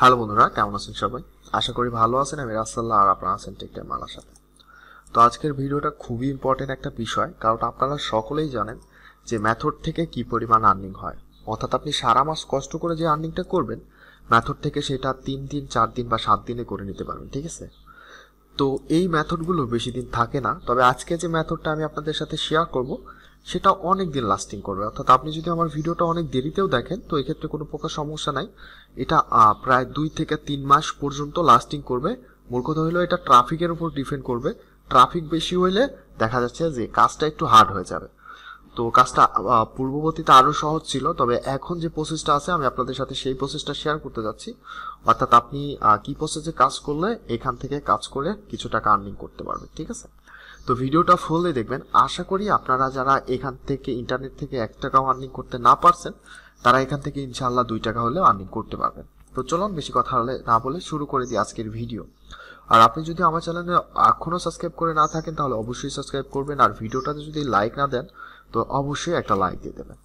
Hello বন্ধুরা, কেমন আছেন সবাই? আশা করি ভালো আছেন। আমি রাসেল্লাহ, আর আপনারা আছেন টেক টাইম বাংলার সাথে। তো আজকের ভিডিওটা খুবই ইম্পর্টেন্ট একটা বিষয়, কারণ আপনারা সকলেই জানেন যে মেথড থেকে কি পরিমাণ আর্নিং হয়। অর্থাৎ আপনি সারা মাস কষ্ট করে যে আর্নিংটা করবেন, মেথড থেকে সেটা 3 দিন, 4 দিন বা 7 দিনে করে নিতে পারবেন। ঠিক আছে? তো এই মেথডগুলো বেশি দিন থাকে না, তবে আজকে যে মেথডটা আমি আপনাদের সাথে শেয়ার করব সেটা অনেক দিন লাস্টিং করবে। অর্থাৎ আপনি যদি আমার ভিডিওটা অনেক দেরিতেও দেখেন তো এক্ষেত্রে কোনো প্রকার সমস্যা নাই। এটা প্রায় 2 থেকে 3 মাস পর্যন্ত লাস্টিং করবে। মূল কথা হলো এটা ট্রাফিকের উপর ডিপেন্ড করবে। ট্রাফিক বেশি হইলে দেখা যাচ্ছে যে কাজটা একটু হার্ড হয়ে যাবে। তো কাজটা পূর্ববর্তীতে আরও সহজ ছিল, তবে এখন যে প্রসেসটা আছে আমি আপনাদের সাথে সেই প্রসেসটা শেয়ার করতে যাচ্ছি। অর্থাৎ আপনি কি প্রসেসে কাজ করলে এখান থেকে কাজ করে কিছু টাকা আর্নিং করতে পারবেন। ঠিক আছে? তো ভিডিওটা ফুললি দেখবেন। আশা করি আপনারা যারা এখান থেকে ইন্টারনেট থেকে 1 টাকাও আর্নিং করতে না পারছেন, তারা এখান থেকে ইনশাআল্লাহ 2 টাকা হলেও আর্নিং করতে পারবেন। তো চলুন বেশি কথা না বলে শুরু করে দিই আজকের ভিডিও। আর আপনি যদি আমার চ্যানেলে এখনও সাবস্ক্রাইব করে না থাকেন তাহলে অবশ্যই সাবস্ক্রাইব করবেন, আর ভিডিওটাতে যদি লাইক না দেন তো অবশ্যই একটা লাইক দিয়ে দেবেন।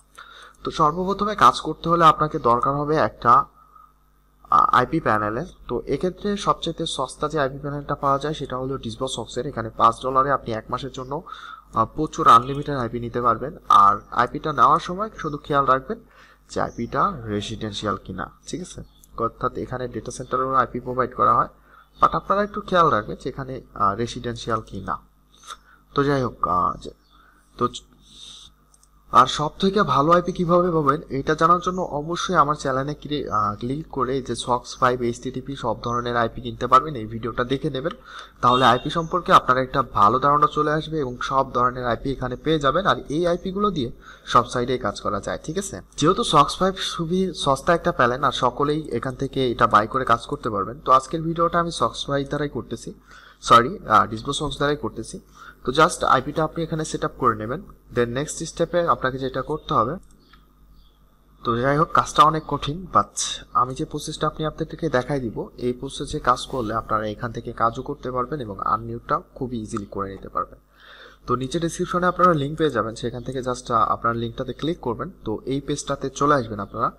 তো সর্বপ্রথমে কাজ করতে হলে আপনাকে দরকার হবে একটা আইপি প্যানেলের। তো এক্ষেত্রে সবচেয়ে সস্তা যে আইপি প্যানেলটা পাওয়া যায় সেটা হলো ডিসবক্সের। এখানে $5 আপনি 1 মাসের জন্য প্রচুর আনলিমিটেড আইপি নিতে পারবেন। আর আইপিটা নেওয়ার সময় শুধু খেয়াল রাখবেন যে আইপিটা রেসিডেন্সিয়াল কিনা। ঠিক আছে? অর্থাৎ এখানে ডেটা সেন্টারেরও আইপি প্রোভাইড করা হয়, বাট আপনারা একটু খেয়াল রাখবেন যে এখানে রেসিডেন্সিয়াল কিনা। তো যাই হোক, তো আর সব থেকে ভালো আইপি কিভাবে পাবেন এটা জানার জন্য অবশ্যই আমার চ্যানেলে ক্লিক করে যে সক্স 5 এইচটিটিপি সব ধরনের আইপি কিনতে পারবেন এই ভিডিওটা দেখে নেবেন। তাহলে আইপি সম্পর্কে আপনার একটা ভালো ধারণা চলে আসবে এবং সব ধরনের আইপি এখানে পেয়ে যাবেন। আর এই আইপি গুলো দিয়ে সব সাইডে কাজ করা যায়। ঠিক আছে? যেহেতু সক্স 5 খুবই সস্তা একটা প্যানেল আর সকলেই এখান থেকে এটা বাই করে কাজ করতে পারবেন, তো আজকের ভিডিওটা আমি সক্স 5 দ্বারাই করতেছি, সরি ডিসবক্স দ্বারাই করতেছি। তো জাস্ট আইপিটা আপনি এখানে সেট আপ করে নেবেন। দেন নেক্সট স্টেপে আপনাকে যেটা করতে হবে, তো যাই হোক কাজটা অনেক কঠিন, বাট আমি যে প্রসেসটা আপনাদেরকে দেখাই দিব এই প্রসেসে কাজ করলে আপনারা এখান থেকে কাজও করতে পারবেন এবং আর্নিংটা খুবই ইজিলি করে নিতে পারবেন। তো নিচে ডেসক্রিপশনে আপনারা লিঙ্ক পেয়ে যাবেন, সেখান থেকে জাস্ট আপনার লিঙ্কটাতে ক্লিক করবেন, তো এই পেজটাতে চলে আসবেন আপনারা।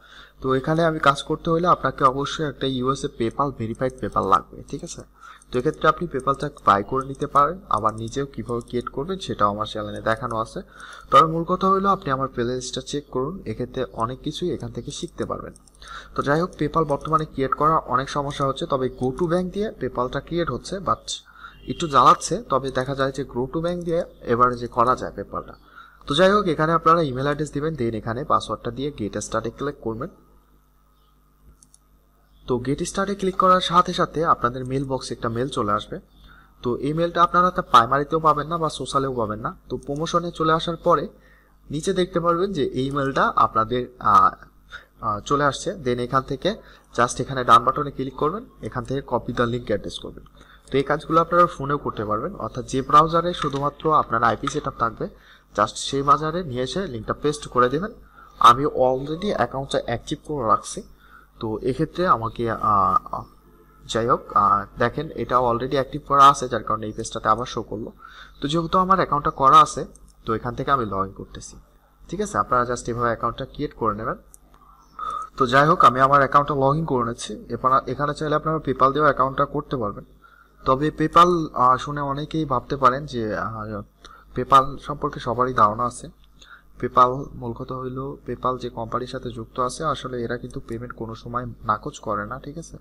তো এখানে আমি কাজ করতে হলে আপনাকে অবশ্যই একটা ইউএসএ পেপাল ভেরিফাইড পেপাল লাগবে। ঠিক আছে? তো এক্ষেত্রে আপনি পেপালটা বাই করে নিতে পারেন, আবার নিজেও কীভাবে ক্রিয়েট করবেন সেটাও আমার চ্যানেলে দেখানো আছে। তবে মূল কথা হলো আপনি আমার প্লেলিস্টটা চেক করুন, এক্ষেত্রে অনেক কিছুই এখান থেকে শিখতে পারবেন। তো যাই হোক, পেপাল বর্তমানে ক্রিয়েট করা অনেক সমস্যা হচ্ছে, তবে গো টু ব্যাংক দিয়ে পেপালটা ক্রিয়েট হচ্ছে, বাট একটু জ্বালাচ্ছে। তবে দেখা যায় যে গ্রো টু ব্যাংক দিয়ে এবারে যে করা যায় পেপারটা। তো যাই হোক, এখানে আপনারা ইমেল অ্যাড্রেস দিবেন, দেন এখানে পাসওয়ার্ডটা দিয়ে গেট স্টার্টে ক্লিক করবেন। তো গেট স্টার্টে ক্লিক করার সাথে সাথে আপনাদের মেল বক্সে একটা মেল চলে আসবে। তো এই মেলটা আপনারা প্রাইমারিতেও পাবেন না বা সোশ্যালেও পাবেন না। তো প্রমোশনে চলে আসার পরে নিচে দেখতে পারবেন যে এই মেলটা আপনাদের চলে আসছে। দেন এখান থেকে জাস্ট এখানে ডান বাটনে ক্লিক করবেন, এখান থেকে কপি দ্য লিঙ্ক অ্যাড্রেস করবেন। তো এই কাজগুলো আপনারা ফোনেও করতে পারবেন, অর্থাৎ যে ব্রাউজারে শুধুমাত্র আপনার আইপি সেট আপ থাকবে জাস্ট সেই বাজারে নিয়ে এসে লিঙ্কটা পেস্ট করে দেবেন। আমি অলরেডি অ্যাকাউন্টটা অ্যাক্টিভ করে রাখছি, তো এক্ষেত্রে আমাকে যাই হোক দেখেন এটা অলরেডি অ্যাক্টিভ করা আছে, যার কারণে এই পেজটাতে আবার শো করলো। তো যেহেতু আমার অ্যাকাউন্টটা করা আছে তো এখান থেকে আমি লগ ইন করতেছি। ঠিক আছে? আপনারা জাস্ট এভাবে অ্যাকাউন্টটা ক্রিয়েট করে নেবেন। তো যাই হোক, আমি আমার অ্যাকাউন্টটা লগ ইন করে নিচ্ছি। এখানে চাইলে আপনারা পেপাল দিয়েও অ্যাকাউন্টটা করতে পারবেন। তবে পেপাল শুনে অনেকেই ভাবতে পারেন যে পেপাল সম্পর্কে সবারই ধারণা আছে। পেপাল মূল কথা হইল পেপাল যে কোম্পানির সাথে যুক্ত আছে আসলে এরা কিন্তু পেমেন্ট কোনো সময় নাকচ করে না। ঠিক আছে?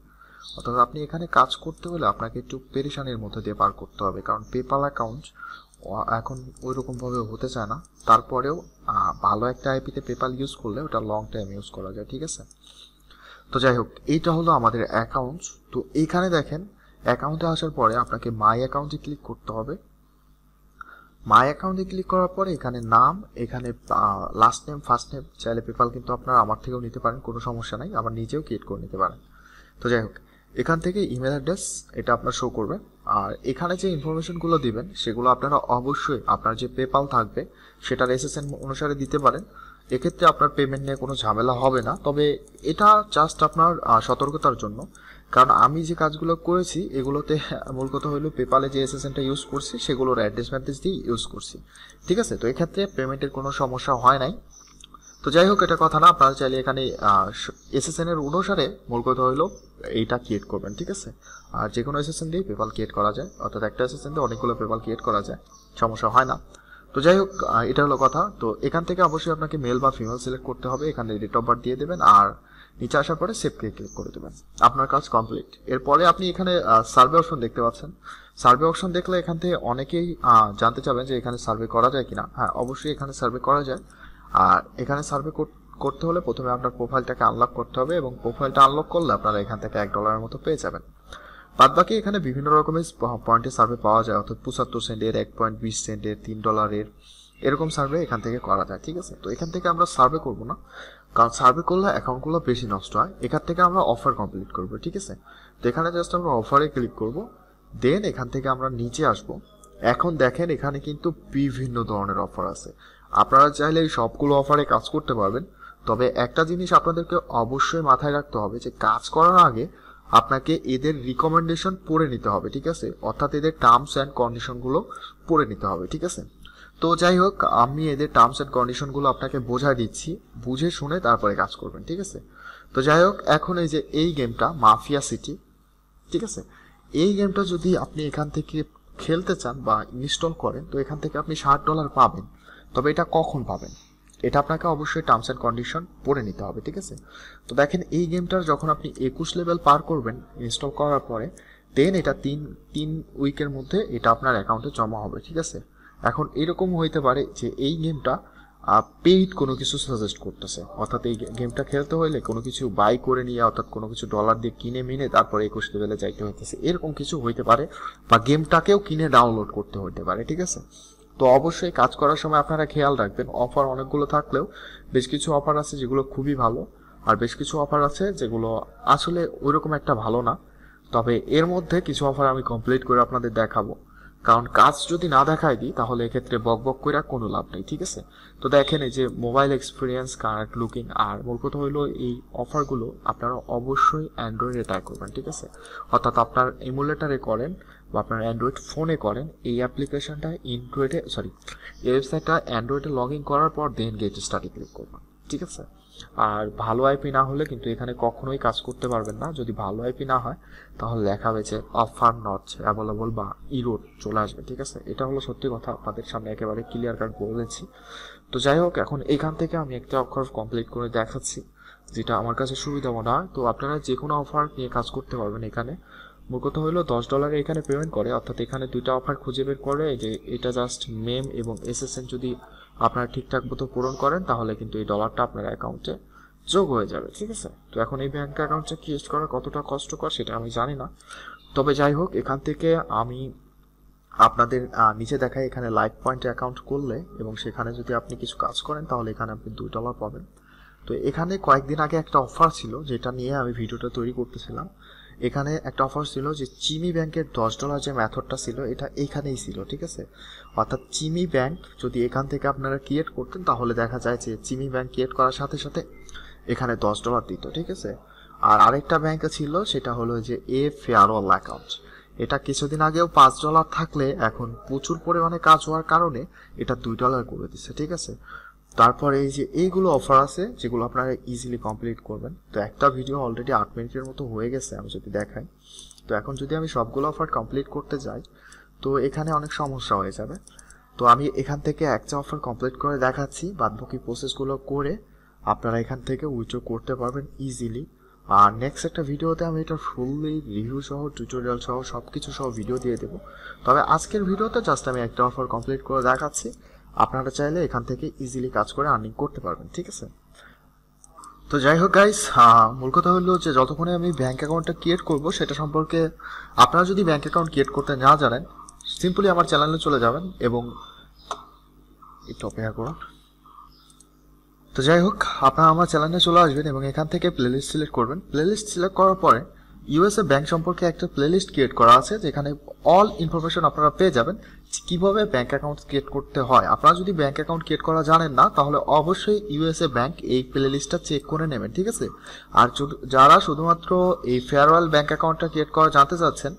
অর্থাৎ আপনি এখানে কাজ করতে হলে আপনাকে একটু পেরেশানির মধ্যে দিয়ে পার করতে হবে, কারণ পেপাল অ্যাকাউন্ট এখন ওই রকমভাবে হতে চায় না। তারপরেও ভালো একটা আইপিতে পেপাল ইউজ করলে ওটা লং টাইম ইউজ করা যায়। ঠিক আছে? তো যাই হোক, এইটা হলো আমাদের অ্যাকাউন্ট। তো এইখানে দেখেন অ্যাকাউন্টে আসার পরে আপনাকে মাই অ্যাকাউন্টে ক্লিক করতে হবে। মাই অ্যাকাউন্টে ক্লিক করার পরে এখানে নাম, এখানে লাস্ট নেম, ফার্স্ট নেম চাইলে পেপাল কিন্তু আপনারা আমার থেকেও নিতে পারেন, কোনো সমস্যা নাই, আবার নিজেও ক্রিয়েট করে নিতে পারেন। তো যাই হোক, এখান থেকে ইমেল অ্যাড্রেস এটা আপনার শো করবে। আর এখানে যে ইনফরমেশনগুলো দিবেন সেগুলো আপনারা অবশ্যই আপনার যে পেপাল থাকবে সেটার এসএসএন অনুসারে দিতে পারেন। এক্ষেত্রে আপনার পেমেন্ট নিয়ে কোনো ঝামেলা হবে না, তবে এটা জাস্ট আপনার সতর্কতার জন্য, কারণ আমি যে কাজগুলো করেছি এগুলোতে মূল কথা হলো পেপালে যে এসএসএনটা ইউজ করছি সেগুলোর অ্যাড্রেস ম্যাড্রেস দিয়ে ইউজ করছি। ঠিক আছে? তো এক্ষেত্রে পেমেন্টের কোনো সমস্যা হয় নাই। তো যাই হোক, এটা কথা না, আপনারা চাইলে এখানে এসএসএন এর অনুসারে মূল কথা হলো এইটা ক্রিয়েট করবেন, ঠিক আছে। আর যে কোনো এসএসএন দিয়ে পেপাল ক্রিয়েট করা যায়, অর্থাৎ একটা এসএসএন দিয়ে অনেকগুলো পেপাল ক্রিয়েট করা যায়, সমস্যা হয় না। তো যাই হোক, এটা হলো কথা। তো এখান থেকে অবশ্যই আপনাকে মেল বা ফিমেল সিলেক্ট করতে হবে, এখানে ডেট অফ বার্থ দিয়ে দেবেন, আর নিচে আসার পরে সেভ ক্লিক করে দেবেন, আপনার কাজ কমপ্লিট। এরপরে আপনি এখানে সার্ভে অপশন দেখতে পাচ্ছেন। সার্ভে অপশন দেখলে এখান থেকে অনেকেই জানতে চাবেন যে এখানে সার্ভে করা যায় কিনা। হ্যাঁ, অবশ্যই এখানে সার্ভে করা যায়। আর এখানে সার্ভে করতে হলে প্রথমে আপনার প্রোফাইলটাকে আনলক করতে হবে, এবং প্রোফাইলটা আনলক করলে আপনারা এখান থেকে $1 মতো পেয়ে যাবেন। বাদবাকি এখানে বিভিন্ন রকমের পয়েন্টের সার্ভে পাওয়া যায়, অর্থাৎ 75 সেন্টের, 1.20 সেন্টের, $3 এরকম সার্ভে এখান থেকে করা যায়, ঠিক আছে। তো এখান থেকে আমরা সার্ভে করব না, কারণ সার্ভে করলে অ্যাকাউন্টগুলো বেশি নষ্ট হয়। এখান থেকে আমরা অফার কমপ্লিট করব, ঠিক আছে। তো এখানে জাস্ট আমরা অফারে ক্লিক করব, দেন এখান থেকে আমরা নিচে আসব। এখন দেখেন এখানে কিন্তু বিভিন্ন ধরনের অফার আছে, আপনারা চাইলে এই সবগুলো অফারে কাজ করতে পারবেন। তবে একটা জিনিস আপনাদেরকে অবশ্যই মাথায় রাখতে হবে যে কাজ করার আগে আপনাকে এদের রিকমেন্ডেশন পড়ে নিতে হবে, ঠিক আছে, অর্থাৎ এদের টার্মস অ্যান্ড কন্ডিশনগুলো পড়ে নিতে হবে, ঠিক আছে। তো যাই হোক, আমি এদের টার্মস অ্যান্ড কন্ডিশনগুলো আপনাকে বোঝাই দিচ্ছি, বুঝে শুনে তারপরে কাজ করবেন, ঠিক আছে। তো যাই হোক, এখন এই যে এই গেমটা মাফিয়া সিটি, ঠিক আছে, এই গেমটা যদি আপনি এখান থেকে খেলতে চান বা ইনস্টল করেন, তো এখান থেকে আপনি $60 পাবেন। তবে এটা কখন পাবেন, এটা আপনাকে অবশ্যই টার্মস অ্যান্ড কন্ডিশন পড়ে নিতে হবে, ঠিক আছে। তো দেখেন এই গেমটার যখন আপনি 21 লেভেল পার করবেন ইনস্টল করার পরে, দেন এটা তিন উইকের মধ্যে এটা আপনার অ্যাকাউন্টে জমা হবে, ঠিক আছে। এখন এরকম হইতে পারে যে এই গেমটা পেইড কোনো কিছু সাজেস্ট করতেছে, অর্থাৎ এই গেমটা খেলতে হলে কোনো কিছু বাই করে নিয়ে, অর্থাৎ কোনো কিছু $1 দিয়ে কিনে মিনে তারপরে 21 লেভেলে যাইতে হইতেছে, এরকম কিছু হইতে পারে, বা গেমটাকেও কিনে ডাউনলোড করতে হইতে পারে, ঠিক আছে। তো অবশ্যই কাজ করার সময় আপনারা খেয়াল রাখবেন, অফার অনেকগুলো থাকলেও বেশ কিছু অফার আছে যেগুলো খুবই ভালো, আর বেশ কিছু অফার আছে যেগুলো আসলে ওইরকম একটা ভালো না। তবে এর মধ্যে কিছু অফার আমি কমপ্লিট করে আপনাদের দেখাবো, কারণ কাজ যদি না দেখাই দিই তাহলে এক্ষেত্রে বক বক করে কোনো লাভ নেই, ঠিক আছে। তো দেখেন এই যে মোবাইল এক্সপিরিয়েন্স, কারেক্ট লুকিং, আর মূল কথা হলো এই অফারগুলো আপনারা অবশ্যই অ্যান্ড্রয়েডে ট্রাই করবেন, ঠিক আছে। অর্থাৎ আপনার এমুলেটারে করেন বা আপনার অ্যান্ড্রয়েড ফোনে করেন, এই অ্যাপ্লিকেশনটা এই ওয়েবসাইটটা অ্যান্ড্রয়েডে লগ ইন করার পর দেন গেট স্টার্টে ক্লিক করবেন, ঠিক আছে। আর ভালো আইপি না হলে কিন্তু এখানে কখনোই কাজ করতে পারবেন না। যদি ভালো আইপি না হয় তাহলে লেখা হয়েছে অফার নট অ্যাভেলেবল বা ইরোড চলে আসবে, ঠিক আছে। এটা হলো সত্যি কথা, আপনাদের সামনে একেবারে ক্লিয়ার কাট বলেছি। তো যাই হোক, এখন এখান থেকে আমি একটা অফার কমপ্লিট করে দেখাচ্ছি যেটা আমার কাছে সুবিধা মনে হয়। তো আপনারা যে কোনো অফার নিয়ে কাজ করতে পারবেন। এখানে মূল কথা হলো $10 এখানে পেমেন্ট করে, অর্থাৎ এখানে দুইটা অফার খুঁজে বের করে যে এটা জাস্ট মেম এবং এসএসএন যদি আপনারা ঠিকঠাক মতো পূরণ করেন তাহলে কিন্তু এই $1টা আপনার অ্যাকাউন্টে যোগ হয়ে যাবে, ঠিক আছে। তো এখন এই ব্যাংক অ্যাকাউন্টটা ক্রিয়েট করা কতটা কষ্টকর সেটা আমি জানি না, তবে যাই হোক, এখান থেকে আমি আপনাদের নিচে দেখাই, এখানে লাইভ পয়েন্টে অ্যাকাউন্ট করলে এবং সেখানে যদি আপনি কিছু কাজ করেন তাহলে এখানে আপনি $2 পাবেন। তো এখানে কয়েকদিন আগে একটা অফার ছিল যেটা নিয়ে আমি ভিডিওটা তৈরি করতেছিলাম। এখানে একটা অফার ছিল যে চিমি ব্যাংকের $10 যে মেথডটা ছিল এটা এইখানেই ছিল, ঠিক আছে। অর্থাৎ চিমি ব্যাংক যদি এখান থেকে আপনারা ক্রিয়েট করতেন তাহলে দেখা যায় যে চিমি ব্যাংক ক্রিয়েট করার সাথে সাথে এখানে $10 দিত, ঠিক আছে। আর আরেকটা ব্যাংকে ছিল সেটা হলো যে ফেয়ারওয়েল অ্যাকাউন্ট, এটা কিছুদিন আগেও $5 থাকলে এখন প্রচুর পরিমাণে কাজ হওয়ার কারণে এটা $2 করে দিচ্ছে, ঠিক আছে। তারপরে এই যে এইগুলো অফার আছে যেগুলো আপনারা ইজিলি কমপ্লিট করবেন। তো একটা ভিডিও অলরেডি 8 মিনিটের মতো হয়ে গেছে, আমি যদি দেখাই। তো এখন যদি আমি সবগুলো অফার কমপ্লিট করতে যাই তো এখানে অনেক সমস্যা হয়ে যাবে। তো আমি এখান থেকে একটা অফার কমপ্লিট করে দেখাচ্ছি, বাদবাকি প্রসেসগুলো করে আপনারা এখান থেকে উইথড্র করতে পারবেন ইজিলি। আর নেক্সট একটা ভিডিওতে আমি এটা ফুললি রিভিউ সহ টিউটোরিয়াল সহ সব কিছু সহ ভিডিও দিয়ে দেবো। তবে আজকের ভিডিওতে জাস্ট আমি একটা অফার কমপ্লিট করে দেখাচ্ছি, আপনারা চাইলে এখান থেকে ইজিলি কাজ করে আর্নিং করতে পারবেন, ঠিক আছে। তো যাই হোক গাইস, মূল কথা হলো যে যতক্ষণে আমি ব্যাঙ্ক অ্যাকাউন্টটা ক্রিয়েট করব সেটা সম্পর্কে আপনারা যদি ব্যাঙ্ক অ্যাকাউন্ট ক্রিয়েট করতে না জানেন সিম্পলি আমার চ্যানেলে চলে যাবেন এবং একটু অপেক্ষা করুন। তো যাই হোক, আপনারা আমার চ্যানেলে চলে আসবেন এবং এখান থেকে প্লেলিস্ট সিলেক্ট করবেন। প্লেলিস্ট সিলেক্ট করার পরে ইউএসএ ব্যাংক সম্পর্কে একটা প্লেলিস্ট ক্রিয়েট করা আছে যেখানে অল ইনফরমেশন আপনারা পেয়ে যাবেন কিভাবে ব্যাংক অ্যাকাউন্ট ক্রিয়েট করতে হয়। আপনারা যদি ব্যাংক অ্যাকাউন্ট ক্রিয়েট করা জানেন না তাহলে অবশ্যই ইউএসএ ব্যাংক এই প্লেলিস্টটা চেক করে নেবেন, ঠিক আছে। আর যারা শুধুমাত্র এই ফেয়ারওয়েল ব্যাংক অ্যাকাউন্টটা ক্রিয়েট করা জানতে চাচ্ছেন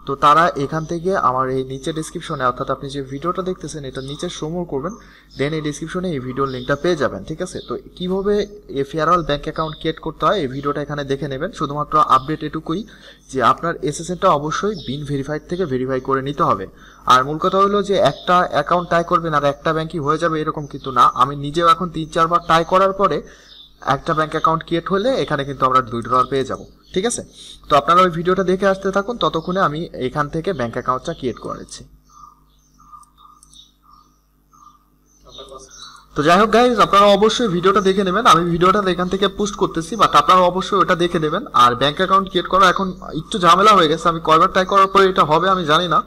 তো তারা এখান থেকে আমার এই নিচে ডেসক্রিপশনে, অর্থাৎ আপনি যে ভিডিওটা দেখতেছেন এটা নিচে সমর করবেন, দেন এই ডেসক্রিপশনে এই ভিডিওর লিঙ্কটা পেয়ে যাবেন, ঠিক আছে। তো কিভাবে ফেয়ারওয়েল ব্যাংক অ্যাকাউন্ট ক্রিয়েট করতে হয় এই ভিডিওটা এখানে দেখে নেবেন। শুধুমাত্র আপডেট এটুকুই যে আপনার এসএসএনটা অবশ্যই বিন ভেরিফাইড থেকে ভেরিফাই করে নিতে হবে। আর মূল কথা হলো যে একটা অ্যাকাউন্ট ট্রাই করবেন আর একটা ব্যাংকই হয়ে যাবে এরকম কিন্তু না। আমি নিজেও এখন 3-4 বার ট্রাই করার পরে একটা ব্যাংক অ্যাকাউন্ট ক্রিয়েট হলে এখানে কিন্তু আমরা $2 পেয়ে যাব, ঠিক আছে। তো আপনারা ওই ভিডিওটা দেখে আসতে থাকুন, ততক্ষণে আমি এখান থেকে ব্যাংক অ্যাকাউন্টটা ক্রিয়েট করে নিচ্ছি। তো যাই হোক গাইজ, আপনারা অবশ্যই ভিডিওটা দেখে নেবেন। আমি ভিডিওটা এখান থেকে পোস্ট করতেছি, বাট আপনারা অবশ্যই ওটা দেখে নেবেন। আর ব্যাংক অ্যাকাউন্ট ক্রিয়েট করা এখন একটু ঝামেলা হয়ে গেছে, আমি কয়বার ট্রাই করার পরে এটা হবে আমি জানি না,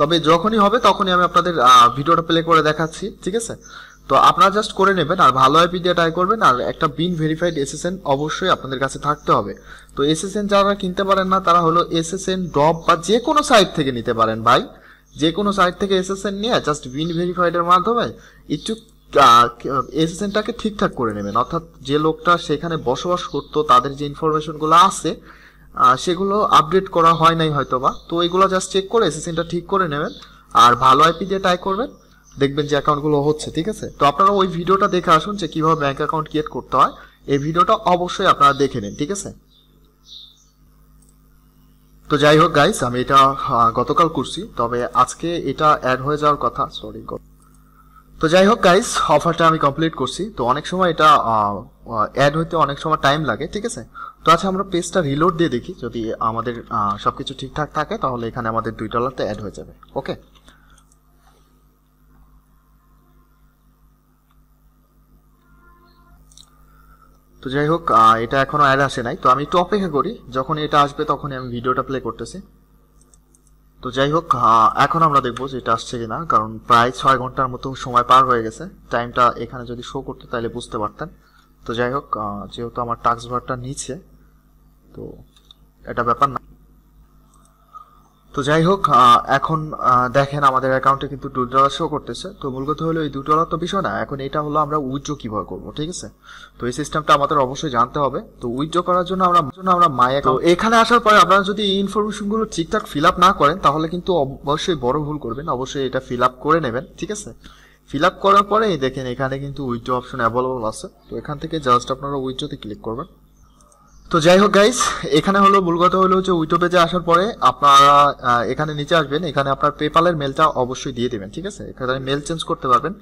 তবে যখনই হবে তখনই আমি আপনাদের ভিডিওটা প্লে করে দেখাচ্ছি, ঠিক আছে। তো আপনারা জাস্ট করে নেবেন আর ভালো আইপি দিয়ে ট্রাই করবেন। আর একটা বিন ভেরিফাইড এসএসএন অবশ্যই আপনাদের কাছে থাকতে হবে। তো এসএসএন যারা কিনতে পারেন না তারা হলো এসএসএন ড্রপ বা যে কোনো সাইট থেকে নিতে পারেন ভাই, যে কোনো সাইট থেকে এসএসএন নিয়ে জাস্ট বিন ভেরিফাইডের মাধ্যমে একটু এসএসএনটাকে ঠিকঠাক করে নেবেন। অর্থাৎ যে লোকটা সেখানে বসবাস করতো তাদের যে ইনফরমেশনগুলো আছে সেগুলো আপডেট করা হয় নাই হয়তোবা, তো এগুলো জাস্ট চেক করে এসএসএনটা ঠিক করে নেবেন আর ভালো আইপি দিয়ে ট্রাই করবেন, দেখবেন যে অ্যাকাউন্টগুলো হচ্ছে, ঠিক আছে। তো আপনারা ওই ভিডিওটা দেখে আসুন যে কিভাবে ব্যাংক অ্যাকাউন্ট ক্রিয়েট করতে হয়, এই ভিডিওটা অবশ্যই আপনারা দেখে নিন, ঠিক আছে। তো যাই হোক গাইস, আমি এটা গতকাল করছি, তবে আজকে এটা অ্যাড হয়ে যাওয়ার কথা, সরি। তো যাই হোক গাইস, অফারটা আমি কমপ্লিট করছি। তো অনেক সময় এটা অ্যাড হইতে অনেক সময় টাইম লাগে, ঠিক আছে। তো আচ্ছা, আমরা পেজটা রিলোড দিয়ে দেখি, যদি আমাদের সবকিছু ঠিকঠাক থাকে তাহলে এখানে আমাদের $2 অ্যাড হয়ে যাবে, ওকে। তো যাই হোক, এটা এখনো অ্যাড আসে নাই, তো আমি একটু অপেক্ষা করি, যখন এটা আসবে তখনই আমি ভিডিওটা প্লে করতেছি। তো যাই হোক, এখন আমরা দেখবো যে এটা আসছে কিনা, কারণ প্রায় 6 ঘন্টার মতো সময় পার হয়ে গেছে। টাইমটা এখানে যদি শো করতো তাহলে বুঝতে পারতেন। তো যাই হোক, যেহেতু আমার টাস্ক বারটা নিচে, তো এটা ব্যাপার না। তো যাই হোক, এখন দেখেন আমাদের অ্যাকাউন্টে কিন্তু $2 শো করতেছে। তো মূল কথা হলো এই $2 তো বিষয় না, এখন এটা হলো আমরা উইথড্র কিভাবে করবো, ঠিক আছে। তো এই সিস্টেমটা আমাদের অবশ্যই জানতে হবে। তো উইথড্র করার জন্য আমরা মাই অ্যাকাউন্ট, এখানে আসার পরে আপনারা যদি এই ইনফরমেশনগুলো ঠিকঠাক ফিল আপ না করেন তাহলে কিন্তু অবশ্যই বড় ভুল করবেন। অবশ্যই এটা ফিল আপ করে নেবেন, ঠিক আছে। ফিল আপ করার পরে দেখেন এখানে কিন্তু উইথড্র অপশন অ্যাভেলেবল আছে। তো এখান থেকে জাস্ট আপনারা উইথড্রতে ক্লিক করবেন। তো যাই হোক গাইস, এখানে হলো মূল কথা হলো যে উইথড্র পেজে আসার পরে আপনারা এখানে নিচে আসবেন, এখানে আপনার পেপালের মেলটা অবশ্যই দিয়ে দেবেন, ঠিক আছে। এখানে মেল চেঞ্জ করতে পারবেন,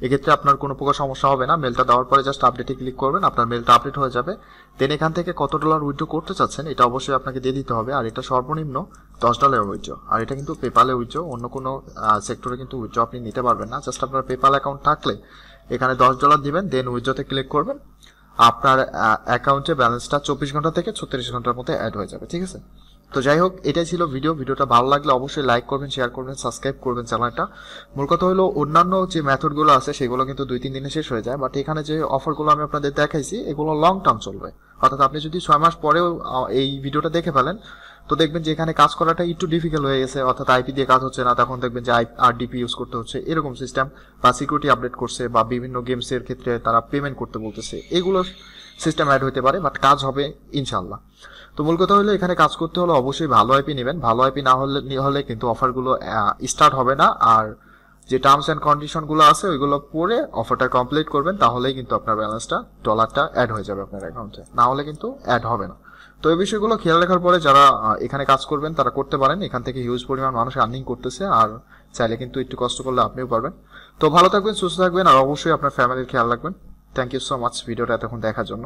এক্ষেত্রে আপনার কোনো প্রকার সমস্যা হবে না। মেলটা দেওয়ার পরে জাস্ট আপডেটে ক্লিক করবেন, আপনার মেলটা আপডেট হয়ে যাবে। দেন এখান থেকে কত $1 উইথড্র করতে চাচ্ছেন এটা অবশ্যই আপনাকে দিয়ে দিতে হবে। আর এটা সর্বনিম্ন $10 উইথড্র, আর এটা কিন্তু পেপালে উইথড্র, অন্য কোনো সেক্টরে কিন্তু উইথড্র আপনি নিতে পারবেন না। জাস্ট আপনার পেপাল অ্যাকাউন্ট থাকলে এখানে $10 দিবেন, দেন উইথড্রতে ক্লিক করবেন, আপনার অ্যাকাউন্টে ব্যালেন্সটা 24 ঘন্টা থেকে 36 ঘন্টার মধ্যে অ্যাড হয়ে যাবে, ঠিক আছে। তো যাই হোক, এটাই ছিল ভিডিওটা ভালো লাগলে অবশ্যই লাইক করবেন, শেয়ার করবেন, সাবস্ক্রাইব করবেন চ্যানেলটা। মূল কথা হলো অন্যান্য যে মেথডগুলো আছে সেগুলো কিন্তু 2-3 দিনে শেষ হয়ে যায়, বাট এখানে যে অফারগুলো আমি আপনাদের দেখাইছি এগুলো লং টার্ম চলবে। অর্থাৎ আপনি যদি 6 মাস পরেও এই ভিডিওটা দেখে ফেলেন তো দেখবেন যে এখানে কাজ করাটা একটু ডিফিকাল্ট হয়ে গেছে, অর্থাৎ আইপি দিয়ে কাজ হচ্ছে না, তখন দেখবেন যে আরডিপি ইউজ করতে হচ্ছে, এরকম সিস্টেম, বা সিকিউরিটি আপডেট করছে, বা বিভিন্ন গেমসের ক্ষেত্রে তারা পেমেন্ট করতে বলতেছে, এগুলো সিস্টেম অ্যাড হতে পারে, বাট কাজ হবে ইনশাল্লাহ। তো মূল কথা হলো এখানে কাজ করতে হলে অবশ্যই ভালো আইপি নেবেন, ভালো আইপি না হলে কিন্তু অফারগুলো স্টার্ট হবে না। আর যে টার্মস অ্যান্ড কন্ডিশনগুলো আছে ওইগুলো পড়ে অফারটা কমপ্লিট করবেন, তাহলেই কিন্তু আপনার ব্যালেন্সটা $1 অ্যাড হয়ে যাবে আপনার অ্যাকাউন্টে, না হলে কিন্তু অ্যাড হবে না। তো এই বিষয়গুলো খেয়াল রাখার পরে যারা এখানে কাজ করবেন তারা করতে পারেন, এখান থেকে হিউজ পরিমাণ মানুষ আর্নিং করতেছে, আর চাইলে কিন্তু একটু কষ্ট করলে আপনিও পারবেন। তো ভালো থাকবেন, সুস্থ থাকবেন, আর অবশ্যই আপনার ফ্যামিলির খেয়াল রাখবেন। থ্যাংক ইউ সো মাচ ভিডিওটা এতক্ষণ দেখার জন্য।